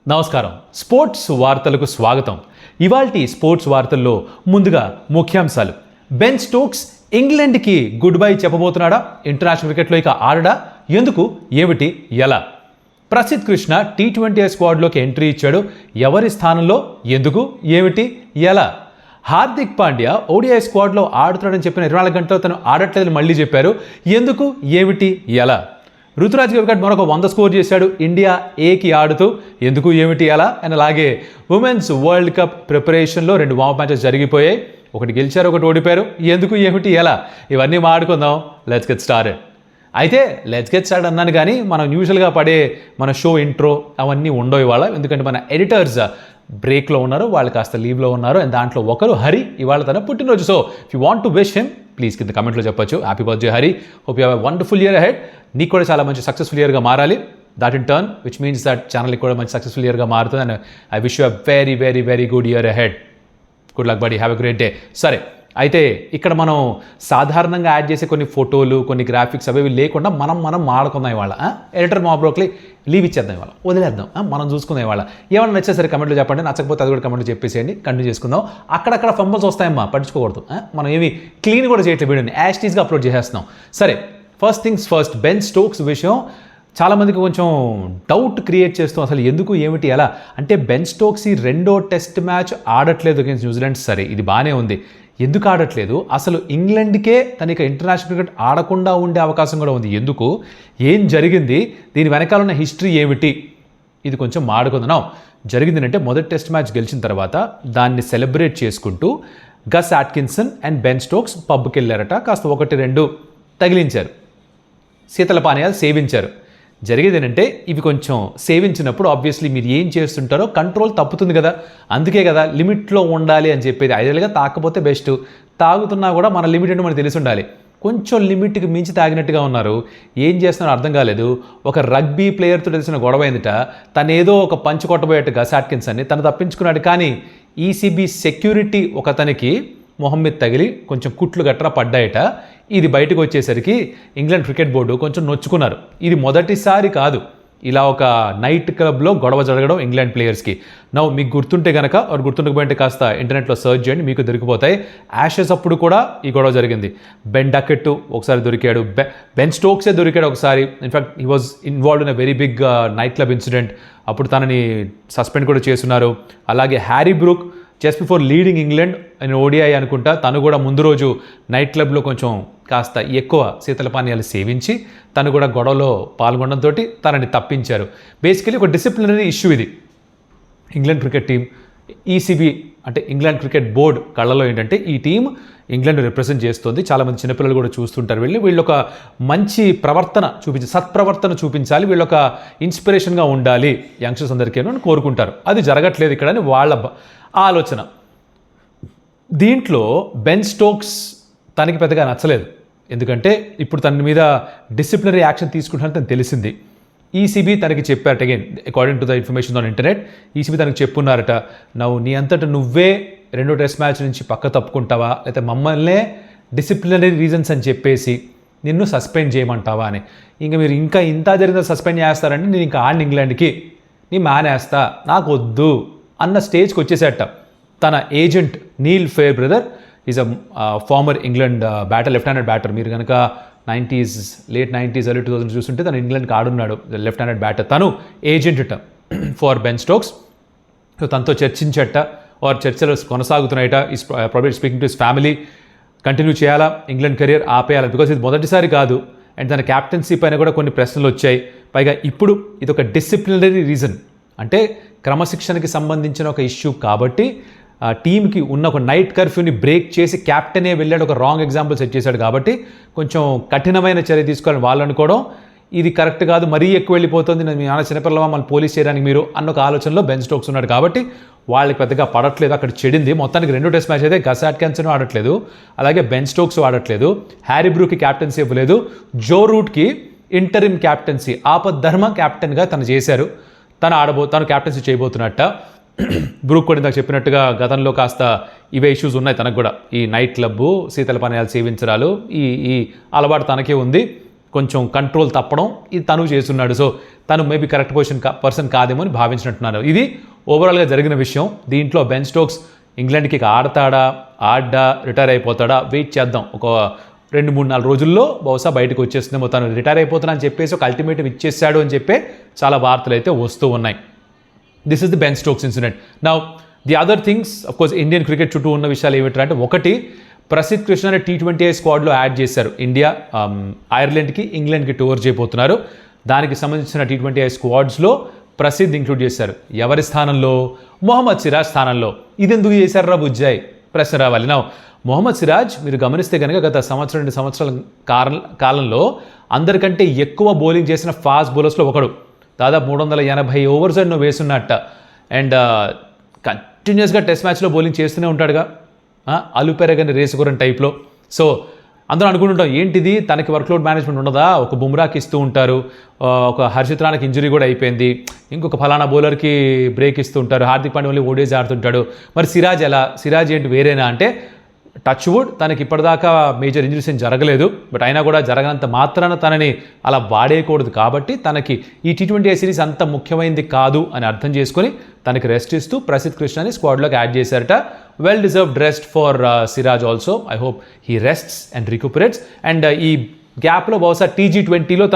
నమస్కారం. స్పోర్ట్స్ వార్తలకు స్వాగతం. ఇవాల్టి స్పోర్ట్స్ వార్తల్లో ముందుగా ముఖ్యాంశాలు. బెన్ స్టోక్స్ ఇంగ్లాండ్కి గుడ్ బై చెప్పబోతున్నాడా? ఇంటర్నేషనల్ క్రికెట్లో ఇక ఆడడా? ఎందుకు, ఏమిటి, ఎలా? ప్రసిద్ధ్ కృష్ణ T20 స్క్వాడ్లోకి ఎంట్రీ ఇచ్చాడు. ఎవరి స్థానంలో, ఎందుకు, ఏమిటి, ఎలా? హార్దిక్ పాండ్యా ODI స్క్వాడ్లో ఆడుతున్నాడని చెప్పిన 24 గంటల్లో తను ఆడట్లేదని మళ్ళీ చెప్పారు. ఎందుకు, ఏమిటి, ఎలా? రుతురాజ్ గైక్వాడ్ మరొక 100 స్కోర్ చేశాడు ఇండియా ఏకి ఆడుతూ. ఎందుకు, ఏమిటి, ఎలా? అండ్ అలాగే ఉమెన్స్ వరల్డ్ కప్ ప్రిపరేషన్లో 2 వార్మ్ మ్యాచెస్ జరిగిపోయాయి. ఒకటి గెలిచారు, ఒకటి ఓడిపోయారు. ఎందుకు, ఏమిటి, ఎలా? ఇవన్నీ మాట్లాడుకుందాం. Let's get started. అయితే లెట్స్ గెట్ స్టార్ట్ అన్నాను కానీ మనం యూజువల్గా పడే మన షో ఇంట్రో అవన్నీ ఉండవు ఇవాళ. ఎందుకంటే మన ఎడిటర్స్ బ్రేక్లో ఉన్నారు, వాళ్ళు కాస్త లీవ్లో ఉన్నారు. అండ్ దాంట్లో ఒకరు హరి, ఇవాళ తన పుట్టినరోజు. So if you want to wish him, please కింద కమెంట్లో చెప్పొచ్చు. Happy birthday Hari, hope you have a wonderful year ahead. నీకు కూడా చాలా మంచి సక్సెస్ఫుల్ ఇయర్గా మారాలి. That in turn which means that ఛానల్కి కూడా మంచి సక్సెస్ఫుల్ ఇయర్గా మారుతుంది. And I wish you a very very very good year ahead. Good luck buddy, have a great day. సరే, అయితే ఇక్కడ మనం సాధారణంగా యాడ్ చేసే కొన్ని ఫోటోలు, కొన్ని గ్రాఫిక్స్ అవి లేకుండా మనం మాడుకుందాం ఇవాళ. ఎడిటర్ మా బ్రోక్లీ లీవ్ ఇచ్చేద్దాం ఇవాళ, వదిలేద్దాం. మనం చూసుకుందాం ఇవాళ. ఏమన్నా నచ్చే సరే కమెంట్లో చెప్పండి, నచ్చకపోతే అది కూడా కమెంట్లో చెప్పేసేయండి. కంటిన్యూ చేసుకుందాం. అక్కడక్కడ ఫంబల్స్ వస్తాయమ్మా, పట్టించుకోకూడదు. మనం ఏమి క్లీన్ కూడా చేయట్లేదు, వీడియోని యాస్టీస్గా అప్లోడ్ చేసేస్తున్నాం. సరే, first things first, Ben Stokes విషయం చాలామందికి కొంచెం డౌట్ క్రియేట్ చేస్తూ అసలు ఎందుకు, ఏమిటి, ఎలా అంటే బెన్ స్టోక్స్ ఈ 2వ టెస్ట్ మ్యాచ్ ఆడట్లేదు అగైన్స్ న్యూజిలాండ్. సరే, ఇది బాగానే ఉంది. ఎందుకు ఆడట్లేదు? అసలు ఇంగ్లాండ్కే తనకి ఇంటర్నేషనల్ క్రికెట్ ఆడకుండా ఉండే అవకాశం కూడా ఉంది. ఎందుకు, ఏం జరిగింది, దీని వెనకాల ఉన్న హిస్టరీ ఏమిటి, ఇది కొంచెం మాడుకుందాం. జరిగింది అంటే మొదటి టెస్ట్ మ్యాచ్ గెలిచిన తర్వాత దాన్ని సెలబ్రేట్ చేసుకుంటూ Gus Atkinson and Ben Stokes పబ్కి వెళ్ళారట. కాస్త 1-2 తగిలించారు, శీతల పానీయాలు సేవించారు. జరిగేది ఏంటంటే ఇవి కొంచెం సేవించినప్పుడు ఆబ్వియస్లీ మీరు ఏం చేస్తుంటారో కంట్రోల్ తప్పుతుంది కదా. అందుకే కదా లిమిట్లో ఉండాలి అని చెప్పేది. ఐడియల్గా తాకపోతే బెస్ట్, తాగుతున్నా కూడా మన లిమిట్ అంటే మనకు తెలిసి ఉండాలి. కొంచెం లిమిట్కి మించి తాగినట్టుగా ఉన్నారు. ఏం చేస్తున్నారో అర్థం కాలేదు. ఒక రగ్బీ ప్లేయర్తో తెలిసిన గొడవ అయిందిట. తను ఏదో ఒక పంచ్ కొట్టబోయేట గస్ అట్కిన్సన్ని, తను తప్పించుకున్నాడు. కానీ ECB సెక్యూరిటీ ఒకతనికి మొహం మీద తగిలి కొంచెం కుట్లు గట్రా పడ్డాయట. ఇది బయటకు వచ్చేసరికి ఇంగ్లాండ్ క్రికెట్ బోర్డు కొంచెం నొచ్చుకున్నారు. ఇది మొదటిసారి కాదు ఇలా ఒక నైట్ క్లబ్లో గొడవ జరగడం ఇంగ్లాండ్ ప్లేయర్స్కి. మీకు గుర్తుంటే కనుక, వారు గుర్తుండకపోయింటే కాస్త ఇంటర్నెట్లో సర్చ్ చేయండి, మీకు దొరికిపోతాయి. యాషెస్ అప్పుడు కూడా ఈ గొడవ జరిగింది. బెన్ డకెట్ ఒకసారి దొరికాడు, బెన్ స్టోక్సే దొరికాడు ఒకసారి. In fact he was involved in a very big nightclub incident. అప్పుడు తనని సస్పెండ్ కూడా చేస్తున్నారు. అలాగే Harry Brook just before leading England అని ODI అనుకుంటా, తను కూడా ముందు రోజు నైట్ క్లబ్లో కొంచెం కాస్త ఎక్కువ శీతల పానీయాలు సేవించి తను కూడా గొడవలో పాల్గొనడంతో తనని తప్పించారు. బేసికలీ ఒక డిసిప్లినరీ ఇష్యూ ఇది. ఇంగ్లాండ్ క్రికెట్ టీం, ECB అంటే ఇంగ్లాండ్ క్రికెట్ బోర్డ్ కళ్ళలో ఏంటంటే ఈ టీం ఇంగ్లాండ్ రిప్రజెంట్ చేస్తుంది. చాలామంది చిన్నపిల్లలు కూడా చూస్తుంటారు. వీళ్ళు ఒక మంచి ప్రవర్తన సత్ప్రవర్తన చూపించాలి, వీళ్ళు ఒక ఇన్స్పిరేషన్గా ఉండాలి యంగ్స్టర్స్ అందరికీ అని కోరుకుంటారు. అది జరగట్లేదు ఇక్కడ అని వాళ్ళ ఆలోచన. దీంట్లో బెన్ స్టోక్స్ తనకి పెద్దగా నచ్చలేదు. ఎందుకంటే ఇప్పుడు తన మీద డిసిప్లినరీ యాక్షన్ తీసుకుంటారని తనకు తెలిసింది. ECB తనకి చెప్పారట. Again according to the information on internet, ECB తనకి చెప్పున్నారట, నీ అంతటా నువ్వే 2వ టెస్ట్ మ్యాచ్ నుంచి పక్క తప్పుకుంటావా, లేకపోతే మమ్మల్నే డిసిప్లినరీ రీజన్స్ అని చెప్పేసి నిన్ను సస్పెండ్ చేయమంటావా అని. మీరు ఇంత జరిగిన సస్పెండ్ చేస్తారంటే నేను ఇంకా ఆడిన ఇంగ్లాండ్కి నీ మానేస్తా, నాకు వద్దు అన్న స్టేజ్కి వచ్చేసేట. తన agent Neil Fairbrother is a former England batter, left handed batter. మీరు కనుక లేట్ 90s ఎర్లీ 2000 చూస్తుంటే తను ఇంగ్లాండ్కి ఆడున్నాడు, లెఫ్ట్ హ్యాండెడ్ బ్యాటర్. తను ఏజెంట్ అట ఫర్ బెన్ స్టోక్స్. తనతో చర్చించట, చర్చలు కొనసాగుతున్నాయట. Is probably speaking to his family, continue చేయాలా ఇంగ్లాండ్ కెరియర్, ఆపేయాలి. బికాజ్ ఇది మొదటిసారి కాదు. అండ్ తన క్యాప్టెన్సీ పైన కూడా కొన్ని ప్రశ్నలు వచ్చాయి. పైగా ఇప్పుడు ఇది ఒక డిసిప్లినరీ రీజన్, అంటే క్రమశిక్షణకి సంబంధించిన ఒక ఇష్యూ కాబట్టి టీంకి ఉన్న ఒక నైట్ కర్ఫ్యూని బ్రేక్ చేసి క్యాప్టెనే వెళ్ళాడు, ఒక రాంగ్ ఎగ్జాంపుల్ సెట్ చేశాడు కాబట్టి కొంచెం కఠినమైన చర్య తీసుకోవాలని వాళ్ళు అనుకోవడం ఇది కరెక్ట్ కాదు. మరీ ఎక్కువ వెళ్ళిపోతుంది, మీ నాన్న చిన్నపిల్లవా మళ్ళీ పోలీస్ చేయడానికి మీరు అన్న ఒక ఆలోచనలో బెన్ స్టోక్స్ ఉన్నాడు కాబట్టి వాళ్ళకి పెద్దగా పడట్లేదు. అక్కడ చెడింది. మొత్తానికి 2వ టెస్ట్ మ్యాచ్ అయితే గస్ అట్కిన్సన్ ఆడట్లేదు, అలాగే బెన్ స్టోక్స్ ఆడట్లేదు, హ్యారీ బ్రూక్కి క్యాప్టెన్సీ ఇవ్వలేదు, జో రూట్కి ఇంటరిమ్ క్యాప్టెన్సీ ఆపద్ధర్మ క్యాప్టెన్గా తను చేశారు. తను క్యాప్టెన్సీ చేయబోతున్నట్ట. బ్రూక్ కూడా ఇందాక చెప్పినట్టుగా గతంలో కాస్త ఇవే ఇష్యూస్ ఉన్నాయి తనకు కూడా. ఈ నైట్ క్లబ్, శీతల పానీయాలు సేవించడాలు, ఈ అలవాటు తనకే ఉంది. కొంచెం కంట్రోల్ తప్పడం ఇది తను చేస్తున్నాడు. సో తను మేబీ కరెక్ట్ పర్సన్ కాదేమో అని భావించినట్టున్నారు. ఇది ఓవరాల్గా జరిగిన విషయం. దీంట్లో బెన్ స్టోక్స్ ఇంగ్లాండ్కి ఆడతాడా, రిటైర్ అయిపోతాడా, వెయిట్ చేద్దాం. ఒక 2-3-4 రోజుల్లో బహుశా బయటకు వచ్చేస్తుందేమో. తను రిటైర్ అయిపోతున్నా అని చెప్పేసి ఒక అల్టిమేటం ఇచ్చేసాడు అని చెప్పే చాలా వార్తలు అయితే వస్తూ ఉన్నాయి. This is the Ben Stokes incident. Now the other things of course Indian cricket చుట్టూ ఉన్న విషయాలు ఏమిటంటే, ఒకటి ప్రసిద్ధ్ కృష్ణ T20I స్క్వాడ్లో యాడ్ చేశారు. ఇండియా ఐర్లాండ్కి ఇంగ్లాండ్కి టూర్ చేయబోతున్నారు. దానికి సంబంధించిన T20I స్క్వాడ్స్లో ప్రసిద్ధ్ ఇంక్లూడ్ చేశారు. ఎవరి స్థానంలో? మొహమ్మద్ సిరాజ్ స్థానంలో. ఇది ఎందుకు చేశారా బుజ్జాయ్ ప్రశ్న రావాలి. నా మొహమ్మద్ సిరాజ్ మీరు గమనిస్తే కనుక గత 1-2 సంవత్సరాల కాలంలో అందరికంటే ఎక్కువ బౌలింగ్ చేసిన ఫాస్ట్ బౌలర్స్లో ఒకడు. దాదాపు 380 ఓవర్స్ ఎన్నో వేస్తున్నట్ట. అండ్ కంటిన్యూస్గా టెస్ట్ మ్యాచ్లో బౌలింగ్ చేస్తూనే ఉంటాడుగా, అలుపెరగని రేసుగురం టైప్లో. సో అందరూ అనుకుంటుంటాం ఏంటిది తనకి వర్క్లోడ్ మేనేజ్మెంట్ ఉండదా, ఒక బుమ్రాకి ఇస్తూ ఉంటారు, ఒక హర్షిత్ రాణాకి ఇంజరీ కూడా అయిపోయింది, ఇంకొక ఫలానా బౌలర్కి బ్రేక్ ఇస్తూ ఉంటారు, హార్దిక్ పాండ్యా ఓన్లీ ఓడీస్ ఆడుతుంటాడు, మరి సిరాజ్ ఎలా, సిరాజ్ ఏంటి వేరేనా అంటే, టచ్ వుడ్ తనకి ఇప్పటిదాకా మేజర్ ఇంజరీస్ ఏం జరగలేదు. బట్ అయినా కూడా జరగనంత మాత్రాన తనని అలా వాడేయకూడదు. కాబట్టి తనకి ఈ T20I సిరీస్ అంత ముఖ్యమైనది కాదు అని అర్థం చేసుకొని తనకి రెస్ట్ ఇస్తూ ప్రసిద్ధ్ కృష్ణని స్క్వాడ్లోకి యాడ్ చేశారట. Well deserved rest for Siraj also. I hope he rests and recuperates. And ఈ గ్యాప్లో బహుశా T20లో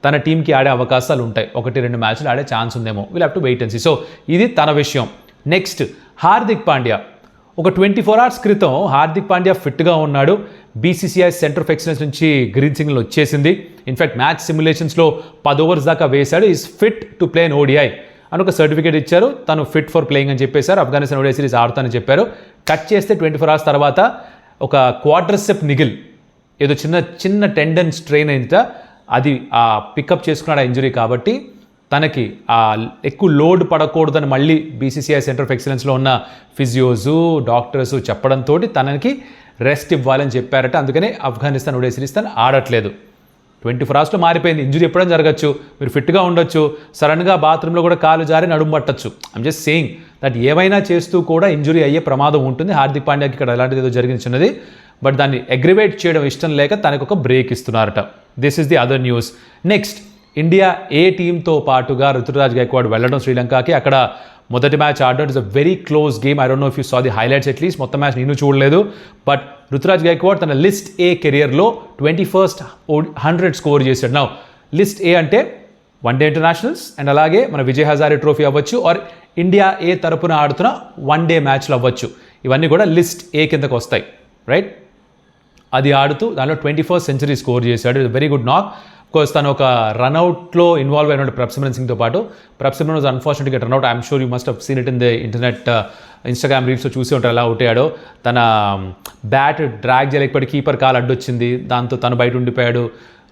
తన టీంకి ఆడే అవకాశాలు ఉంటాయి. 1-2 మ్యాచ్లు ఆడే ఛాన్స్ ఉందేమో. Will have to wait and see. So ఇది తన విషయం. నెక్స్ట్ హార్దిక్ పాండ్యా. ఒక 24 hours క్రితం హార్దిక్ పాండ్యా ఫిట్గా ఉన్నాడు. BCCI సెంటర్ ఆఫ్ ఎక్సలెన్స్ నుంచి గ్రీన్ సిగ్నల్ వచ్చేసింది. ఇన్ఫ్యాక్ట్ మ్యాచ్ సిమ్యులేషన్స్లో 10 overs దాకా వేశాడు. Is fit to play in ODI అని ఒక సర్టిఫికేట్ ఇచ్చారు. తను ఫిట్ ఫర్ ప్లేయింగ్ అని చెప్పేశారు. ఆఫ్ఘనిస్తాన్ ODI సిరీస్ ఆడుతానని చెప్పారు. కట్ చేస్తే 24 hours తర్వాత ఒక క్వాడ్రిసెప్ నిగిల్ ఏదో చిన్న టెండన్ స్ట్రెయిన్ అయిందిట. అది పికప్ చేసుకున్నాడు ఆ ఇంజరీ. కాబట్టి తనకి ఎక్కువ లోడ్ పడకూడదని మళ్ళీ BCCI సెంటర్ ఆఫ్ ఎక్సలెన్స్లో ఉన్న ఫిజియోసు డాక్టర్స్ చెప్పడంతో తనకి రెస్ట్ ఇవ్వాలని చెప్పారట. అందుకనే ఆఫ్ఘనిస్తాన్ ODI సిరీస్ తను ఆడట్లేదు. 24 hours మారిపోయింది. ఇంజరీ ఎప్పుడైనా జరగచ్చు. మీరు ఫిట్గా ఉండొచ్చు, సడన్గా బాత్రూంలో కూడా కాలు జారి నడుము పట్టచ్చు. ఐమ్ జస్ట్ సేయింగ్ దట్ ఏమైనా చేస్తూ కూడా ఇంజరీ అయ్యే ప్రమాదం ఉంటుంది. హార్దిక్ పాండ్యాకి ఇక్కడ అలాంటిది ఏదో జరిగించినది. బట్ దాన్ని అగ్రివేట్ చేయడం ఇష్టం లేక తనకు ఒక బ్రేక్ ఇస్తున్నారట. This is the other news. Next India A టీంతో పాటుగా రుతురాజ్ గైక్వాడ్ వెళ్ళడం శ్రీలంకకి. అక్కడ మొదటి మ్యాచ్ ఆడడం. It's a very close game. I don't know if you saw the highlights at least. మొత్తం మ్యాచ్ నేను చూడలేదు. బట్ రుతురాజ్ గైక్వాడ్ తన లిస్ట్ ఏ కెరియర్లో 21st 100 స్కోర్ చేశాడు. నౌ లిస్ట్ ఏ అంటే వన్డే ఇంటర్నేషనల్స్ అండ్ అలాగే మన విజయ్ హజారే ట్రోఫీ అవ్వచ్చు, ఆర్ ఇండియా ఏ తరపున ఆడుతున్న వన్డే మ్యాచ్లు అవ్వచ్చు. ఇవన్నీ కూడా లిస్ట్ ఏ కిందకు వస్తాయి, రైట్? అది ఆడుతూ దానిలో 21st సెంచరీ స్కోర్ చేశాడు. It's very good knock. Course తను ఒక రన్అవుట్లో ఇన్వాల్వ్ అయినటువంటి ప్రప్సిమరన్ సింగ్తో పాటు, ప్రప్సిమరన్ వాజ్ అన్ఫార్చునేట్గా run out. I'm sure you must have seen it in the internet, Instagram రీల్స్లో చూసి ఉంటారు ఎలా అవుతాడో. తన బ్యాట్ డ్రాగ్ చేయలేకపోయాడు, కీపర్ కాలు అడ్డొచ్చింది, దాంతో తను బయట ఉండిపోయాడు.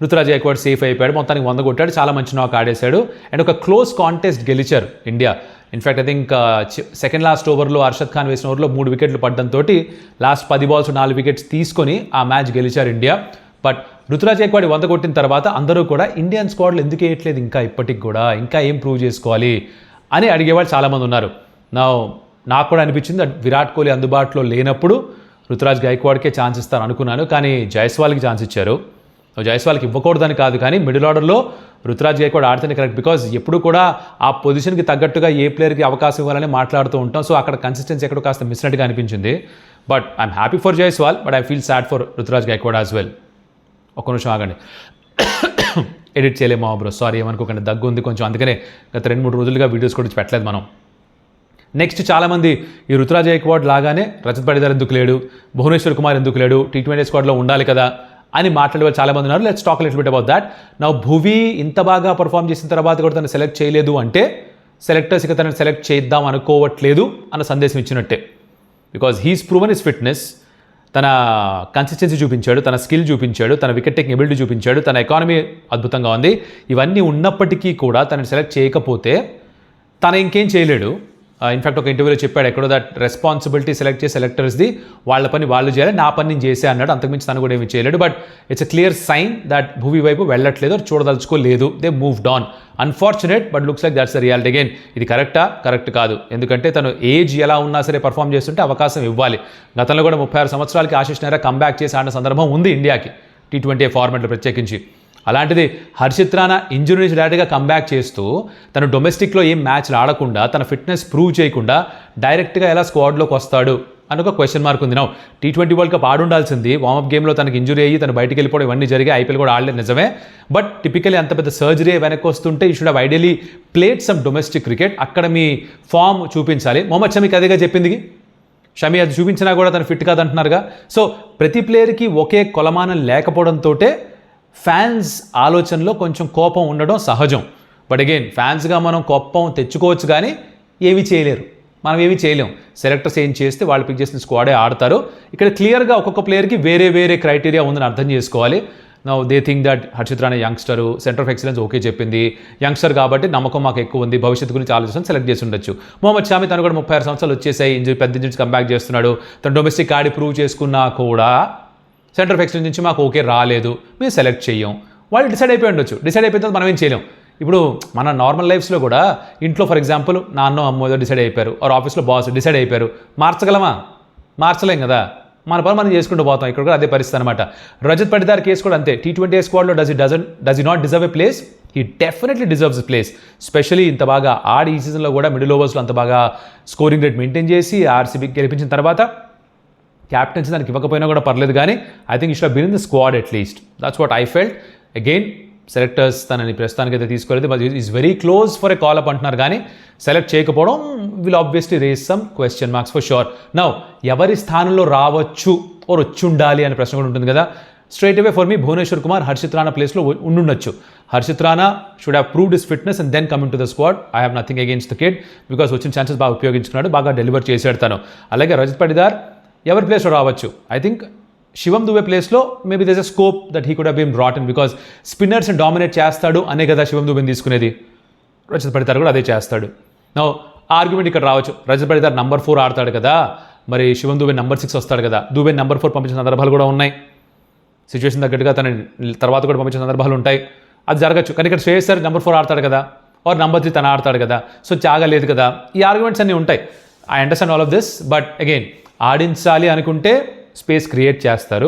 రుతురాజ్ గైక్వాడ్ సేఫ్ అయిపోయాడు, మొత్తానికి 100 కొట్టాడు, చాలా మంచి నాక్ ఆడేశాడు. అండ్ ఒక క్లోజ్ కాంటెస్ట్ గెలిచారు India. In fact I think second last ఓవర్లో అర్షద్ ఖాన్ వేసిన ఓవర్లో 3 వికెట్లు పడడంతో లాస్ట్ 10 balls 4 వికెట్స్ తీసుకొని ఆ మ్యాచ్ గెలిచారు ఇండియా. బట్ రుతురాజ్ గైక్వాడ్ 100 కొట్టిన తర్వాత అందరూ కూడా ఇండియన్ స్క్వాడ్లో ఎందుకు వేయట్లేదు ఇంకా ఇప్పటికి కూడా, ఇంకా ఏం ప్రూవ్ చేసుకోవాలి అని అడిగేవాళ్ళు చాలామంది ఉన్నారు. నాకు కూడా అనిపించింది విరాట్ కోహ్లీ అందుబాటులో లేనప్పుడు రుతురాజ్ గైక్వాడ్కే ఛాన్స్ ఇస్తారు అనుకున్నాను. కానీ జైస్వాల్కి ఛాన్స్ ఇచ్చారు. జైస్వాల్కి ఇవ్వకూడదని కాదు, కానీ మిడిల్ ఆర్డర్లో రుతురాజ్ గైక్వాడ్ ఆడితేనే కరెక్ట్. బికాజ్ ఎప్పుడు కూడా ఆ పొజిషన్కి తగ్గట్టుగా ఏ ప్లేయర్కి అవకాశం ఇవ్వాలని మాట్లాడుతూ ఉంటాం. సో అక్కడ కన్సిస్టెన్సీ ఎక్కడో కాస్త మిస్నట్టుగా అనిపించింది. But I'm happy for Jaiswal, but I feel sad for Ruturaj Gaikwad as well. ఒక్క నిమిషం ఆగండి, ఎడిట్ చేయలేమో బ్రో, సారీ ఏమనుకోకండి, దగ్గు ఉంది కొంచెం, అందుకనే గత 2-3 రోజులుగా వీడియోస్ కూడా పెట్టలేదు మనం. నెక్స్ట్ చాలామంది ఈ రుతురాజ్ గైక్వాడ్ లాగానే రజత్ పడిదార్ ఎందుకు లేడు, భువనేశ్వర్ కుమార్ ఎందుకు లేడు, T20 స్క్వాడ్లో ఉండాలి కదా అని మాట్లాడే వాళ్ళు చాలామంది ఉన్నారు. Let's talk little bit about that. నా భువి ఇంత బాగా పర్ఫామ్ చేసిన తర్వాత కూడా తను సెలెక్ట్ చేయలేదు అంటే సెలెక్టర్స్ ఇక తనని సెలెక్ట్ చేద్దాం అనుకోవట్లేదు అన్న సందేశం ఇచ్చినట్టే. Because he's proven his fitness, తన కన్సిస్టెన్సీ చూపించాడు, తన స్కిల్ చూపించాడు, తన వికెట్ టేకింగ్ ఎబిలిటీ చూపించాడు, తన ఎకానమీ అద్భుతంగా ఉంది. ఇవన్నీ ఉన్నప్పటికీ కూడా తనని సెలెక్ట్ చేయకపోతే తను ఇంకేం చేయలేడు. ఇన్ఫ్యాక్ట్ ఒక ఇంటర్వ్యూలో చెప్పాడు ఎక్కడో దట్ రెస్పాన్సిబిలిటీ సెలెక్ట్ చేసే సెలెక్టర్స్ది, వాళ్ళ పని వాళ్ళు చేయాలి, నా పని నేను చేసే అన్నాడు. అంతకుమించి తను కూడా ఏమి చేయలేడు. But it's a clear sign that Bhuvi వైపు వెళ్ళట్లేదు, చూడదలుచుకోలేదు. They moved on. Unfortunate, but looks like that's the reality. Again ఇది కరెక్టా? కరెక్ట్ కాదు. ఎందుకంటే తను ఏజ్ ఎలా ఉన్నా సరే పర్ఫామ్ చేస్తుంటే అవకాశం ఇవ్వాలి. గతంలో కూడా 36 సంవత్సరాలకి ఆశిష్ నెహ్రా కంబ్యాక్ చేసి ఆడిన సందర్భం ఉంది ఇండియాకి T20 ఫార్మాట్లో ప్రత్యేకించి. అలాంటిది హర్షిత్ రాణా ఇంజురీ నుంచి డైరెక్ట్గా కంబ్యాక్ చేస్తూ తను డొమెస్టిక్లో ఏం మ్యాచ్లు ఆడకుండా తన ఫిట్నెస్ ప్రూవ్ చేయకుండా డైరెక్ట్గా ఎలా స్క్వాడ్లోకి వస్తాడు అని ఒక క్వశ్చన్ మార్క్ ఉంది. T20 వరల్డ్ కప్ ఆడుండాల్సింది, వార్మప్ గేమ్లో తనకి ఇంజురీ అయ్యి తను బయటికి వెళ్ళిపోవడం ఇవన్నీ జరిగి ఐపీఎల్ కూడా ఆడలేదు నిజమే. బట్ టిపికలీ అంత పెద్ద సర్జరీ వెనక్కి వస్తుంటే you should have ideally played some domestic cricket. అక్కడ మీ ఫామ్ చూపించాలి. మొహమ్మద్ షమీకి అదేగా చెప్పింది. షమీ అది చూపించినా కూడా తను ఫిట్ కాదంటున్నారుగా. సో ప్రతి ప్లేయర్కి ఒకే కొలమానం లేకపోవడంతో ఫ్యాన్స్ ఆలోచనలో కొంచెం కోపం ఉండడం సహజం. బట్ అగైన్ ఫ్యాన్స్గా మనం కోపం తెచ్చుకోవచ్చు కానీ ఏమీ చేయలేరు, మనం ఏమీ చేయలేం. సెలెక్టర్స్ ఏం చేస్తే వాళ్ళు పిక్ చేసిన స్క్వాడే ఆడతారు. ఇక్కడ క్లియర్గా ఒక్కొక్క ప్లేయర్కి వేరే వేరే క్రైటీరియా ఉందని అర్థం చేసుకోవాలి. Now they think that Harshit Rana youngster, centre of excellence okay చెప్పింది, యంగ్స్టర్ కాబట్టి నమ్మకం మాకు ఎక్కువ ఉంది, భవిష్యత్తు గురించి ఆలోచన సెలెక్ట్ చేసి ఉండొచ్చు. మొహమ్మద్ షామి తను కూడా 36 సంవత్సరాలు వచ్చేసాయి, పెద్ద ఇంజరీస్ కంబ్యాక్ చేస్తున్నాడు, తను డొమెస్టిక్ ఆడి ప్రూవ్ చేసుకున్నా కూడా సెంటర్ ఆఫ్ ఎక్సలెన్స్ నుంచి మాకు ఓకే రాలేదు, మేము సెలెక్ట్ చెయ్యం. వాళ్ళు డిసైడ్ అయిపోయి ఉండొచ్చు. డిసైడ్ అయిపోయిన తర్వాత మనం ఏం చేయలేం. ఇప్పుడు మన నార్మల్ లైఫ్స్లో కూడా ఇంట్లో ఫర్ ఎగ్జాంపుల్ నాన్న అమ్మో ఏదో డిసైడ్ అయిపోయారు, ఆర్ ఆఫీస్లో బాస్ డిసైడ్ అయిపోయారు, మార్చగలమా? మార్చలేం కదా. మన పని మనం చేసుకుంటూ పోతాం. ఇక్కడ కూడా అదే పరిస్థితి అనమాట. రజత్ పటిదార్ కేసు కూడా అంతే. T20 స్క్వాడ్లో does he not deserve a place? He definitely deserves a place. Especially ఇంత బాగా ఆడి ఈ సీజన్లో కూడా మిడిల్ ఓవర్స్లో అంత బాగా స్కోరింగ్ రేట్ మెయింటైన్ చేసి ఆర్సీబీకి గెలిపించిన తర్వాత క్యాప్టెన్సీ దానికి ఇవ్వకపోయినా కూడా పర్లేదు కానీ I think you should have been in the squad at least. That's what I felt. Again selectors తనని ప్రస్తుతానికి అయితే తీసుకోలేదు, but is very close for a call up అంటున్నారు కానీ సెలెక్ట్ చేయకపోవడం will obviously raise some question marks for sure. Now ఎవరి స్థానంలో రావచ్చు ఓర్ వచ్చి ఉండాలి అనే ప్రశ్న కూడా ఉంటుంది కదా. Straight away for me Bhuvneshwar Kumar Harshit Rana ప్లేస్లో ఉండుండొచ్చు. Harshit Rana should have proved his fitness and then coming to the squad. I have nothing against the kid because వచ్చిన ఛాన్సెస్ బాగా ఉపయోగించుకున్నాడు, బాగా డెలివర్ చేసాడు తను. అలాగే రజత్ పటిదార్ ఎవరి ప్లేస్లో రావచ్చు? ఐ థింక్ శివం దుబే ప్లేస్లో maybe does a scope that he could have been brought in because స్పిన్నర్స్ని డామినేట్ చేస్తాడు అనే కదా శివం దుబేని తీసుకునేది. రజత్ పటిదార్ కూడా అదే చేస్తాడు. నో ఆర్గ్యుమెంట్ ఇక్కడ రావచ్చు, రజత్ పటిదార్ నంబర్ 4 ఆడతాడు కదా, మరి శివం దుబే నంబర్ 6 వస్తాడు కదా. దుబే నంబర్ 4 పంపించిన సందర్భాలు కూడా ఉన్నాయి, సిచ్యువేషన్ తగ్గట్టుగా తన తర్వాత కూడా పంపించిన సందర్భాలు ఉంటాయి. అది జరగచ్చు. కానీ ఇక్కడ శ్రేయస్ సార్ నంబర్ 4 ఆడతాడు కదా, ఆర్ నంబర్ 3 తన ఆడతాడు కదా, సో చాగలేదు కదా. ఈ ఆర్గ్యుమెంట్స్ అన్నీ ఉంటాయి. I understand all of this. But again ఆడించాలి అనుకుంటే స్పేస్ క్రియేట్ చేస్తారు,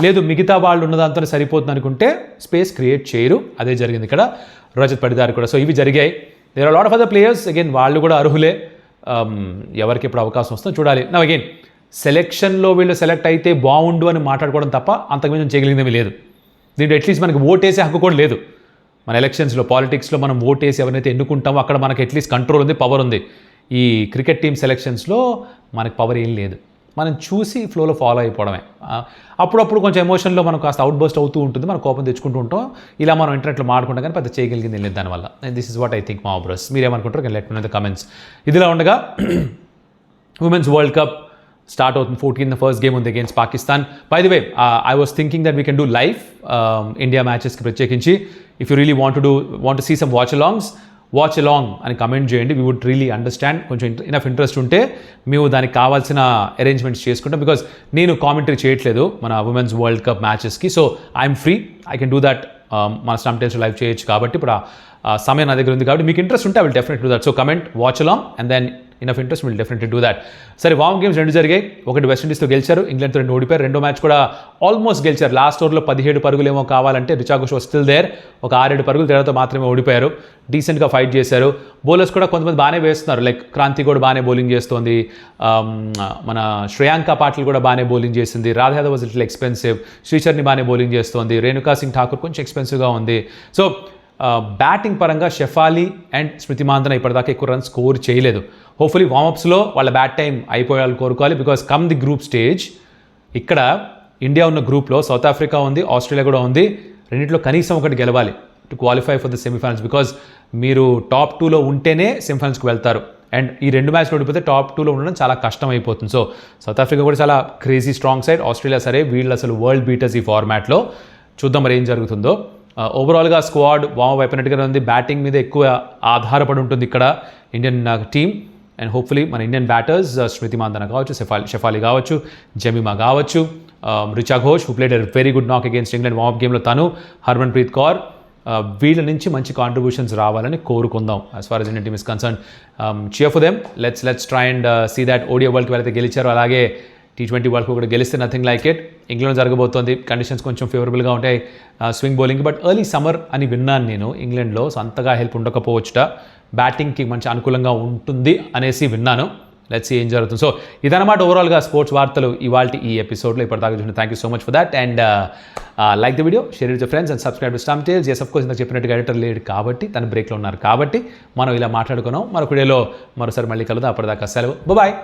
లేదు మిగతా వాళ్ళు ఉన్నదాంతో సరిపోతుంది అనుకుంటే స్పేస్ క్రియేట్ చేయరు. అదే జరిగింది ఇక్కడ రజత్ పటిదార్ కూడా. సో ఇవి జరిగాయి. There are lot of other players, again వాళ్ళు కూడా అర్హులే. ఎవరికి ఇప్పుడు అవకాశం వస్తుందో చూడాలి. నా అగైన్ సెలెక్షన్లో వీళ్ళు సెలెక్ట్ అయితే బాగుండు అని మాట్లాడుకోవడం తప్ప అంతకుమించి చేయగలిగిందేమీ లేదు. దీంట్లో అట్లీస్ట్ మనకి ఓటేసే హక్కు కూడా లేదు. మన ఎలక్షన్స్లో పాలిటిక్స్లో మనం ఓటేసి ఎవరైతే ఎన్నుకుంటామో అక్కడ మనకి అట్లీస్ట్ కంట్రోల్ ఉంది, పవర్ ఉంది. ఈ క్రికెట్ టీమ్ సెలెక్షన్స్లో మనకి పవర్ ఏం లేదు, మనం చూసి ఫ్లోలో ఫాలో అయిపోవడమే. అప్పుడప్పుడు కొంచెం ఎమోషన్లో మనం కాస్త అవుట్ బస్ట్ అవుతూ ఉంటుంది, మనం కోపం తెచ్చుకుంటూ ఉంటాం. ఇలా మనం ఇంటర్నెట్లో మాట్లాడుకుంటాం కానీ పెద్ద చేయగలిగింది లేదు దానివల్ల. This is what I think మా బ్రస్. మీరేమనుకుంటారు కానీ let me know in the comments. ఇదిలా ఉండగా ఉమెన్స్ వరల్డ్ కప్ స్టార్ట్ అవుతుంది. 14 ఫస్ట్ గేమ్ ఉంది against Pakistan. By the way I was thinking that we can do live India మ్యాచెస్కి ప్రత్యేకించి. If you really want to see some watch along అని comment చేయండి. We would really understand. కొంచెం enough interest ఉంటే మేము దానికి కావాల్సిన అరేంజ్మెంట్స్ చేసుకుంటాం. బికాజ్ నేను కామెంటరీ చేయట్లేదు మన ఉమెన్స్ వరల్డ్ కప్ మ్యాచెస్కి. So I'm free, I can do that. మన స్టంప్ టెన్స్ లైవ్ చేయొచ్చు కాబట్టి ఇప్పుడు సమయం నా దగ్గర ఉంది కాబట్టి మీకు ఇంట్రెస్ట్ ఉంటే I will definitely do that. So comment watch along and then enough interest will definitely do that. సరే, వార్మ్ గేమ్స్ 2 జరిగాయి. ఒకటి వెస్టిండీస్తో గెలిచారు, ఇంగ్లాండ్తో 2 ఓడిపోయారు. రెండో మ్యాచ్ కూడా ఆల్మోస్ట్ గెలిచారు. లాస్ట్ ఓవర్లో 17 పరుగులు ఏమో కావాలంటే Richa Ghosh was still there. ఒక 6-7 పరుగులు తేడాతో మాత్రమే ఓడిపోయారు. డీసెంట్గా ఫైట్ చేశారు. బౌలర్స్ కూడా కొంతమంది బాగానే వేస్తున్నారు. లైక్ క్రాంతి కూడా బాగానే బౌలింగ్ చేస్తోంది, మన శ్రేయాంక పాటిల్ కూడా బాగానే బౌలింగ్ చేసింది, Radha Yadav was little expensive, శ్రీచర్ని బాగానే బౌలింగ్ చేస్తోంది, రేణుకా సింగ్ ఠాకూర్ కొంచెం ఎక్స్పెన్సివ్గా ఉంది. సో బ్యాటింగ్ పరంగా షెఫాలి అండ్ స్మృతి మాందన ఇప్పటిదాకా ఎక్కువ రన్ స్కోర్ చేయలేదు. హోప్ఫుల్లీ వార్మప్స్లో వాళ్ళ బ్యాట్ టైం అయిపోయాలని కోరుకోవాలి. Because come the group stage ఇక్కడ ఇండియా ఉన్న గ్రూప్లో సౌత్ ఆఫ్రికా ఉంది, ఆస్ట్రేలియా కూడా ఉంది. రెండింటిలో కనీసం ఒకటి గెలవాలి to qualify for the semifinals. Because మీరు టాప్ 2లో ఉంటేనే సెమీఫైనల్స్కి వెళ్తారు. అండ్ ఈ 2 మ్యాచ్లు ఓడిపోతే టాప్ 2లో ఉండడం చాలా కష్టం అయిపోతుంది. సో సౌత్ ఆఫ్రికా కూడా చాలా క్రేజీ స్ట్రాంగ్ సైడ్, ఆస్ట్రేలియా సరే, వీళ్ళు అసలు వరల్డ్ బీటర్స్ ఈ ఫార్మాట్లో. చూద్దాం మరి ఏం జరుగుతుందో. ఓవరాల్గా స్క్వాడ్ వార్మ్ అయిపోయినట్టుగా ఉంది. బ్యాటింగ్ మీద ఎక్కువ ఆధారపడి ఉంటుంది ఇక్కడ ఇండియన్ టీమ్. అండ్ హోప్ఫుల్లీ మన ఇండియన్ బ్యాటర్స్ స్మృతి మాందన కావచ్చు, షెఫాలి కావచ్చు, జమీమా కావచ్చు, Richa Ghosh who played a very good నాక్ అగేన్స్ట్ ఇంగ్లాండ్ వార్మ్ గేమ్లో తను, హర్మన్ ప్రీత్ కౌర్, వీళ్ళ నుంచి మంచి కాంట్రిబ్యూషన్స్ రావాలని కోరుకుందాం. As far as Indian team is concern. cheer for them. Let's try and see that ODI world cup అయితే గెలిచారో అలాగే T20 వరల్డ్ కప్ కూడా గెలిస్తే నథింగ్ లైక్ ఇట్. ఇంగ్లాండ్ జరగబోతోంది, కండిషన్స్ కొంచెం ఫేవరబుల్గా ఉంటాయి swing bowling. But early summer అని విన్నాను నేను ఇంగ్లాండ్లో, సో అంతగా హెల్ప్ ఉండకపోవచ్చుట, బ్యాటింగ్కి మంచి అనుకూలంగా ఉంటుంది అనేసి విన్నాను. లెట్స్ సీ ఏం జరుగుతుంది. సో ఇదన్నమాట ఓవరాల్గా స్పోర్ట్స్ వార్తలు ఇవాల్టి ఈ ఎపిసోడ్లో. ఇప్పటిదాకా చూడండి, thank you so much for that. And like the video, share it your friends and subscribe to stamp tales. Yes of course ఇంత చెప్పినట్టుగా ఎడిటర్ లేడు కాబట్టి, తన బ్రేక్లో ఉన్నారు కాబట్టి మనం ఇలా మాట్లాడుకున్నాం. మరొక వీడియోలో మరోసారి మళ్ళీ కలుద్దాం. అప్పటిదాకా సెలవు, బాయ్.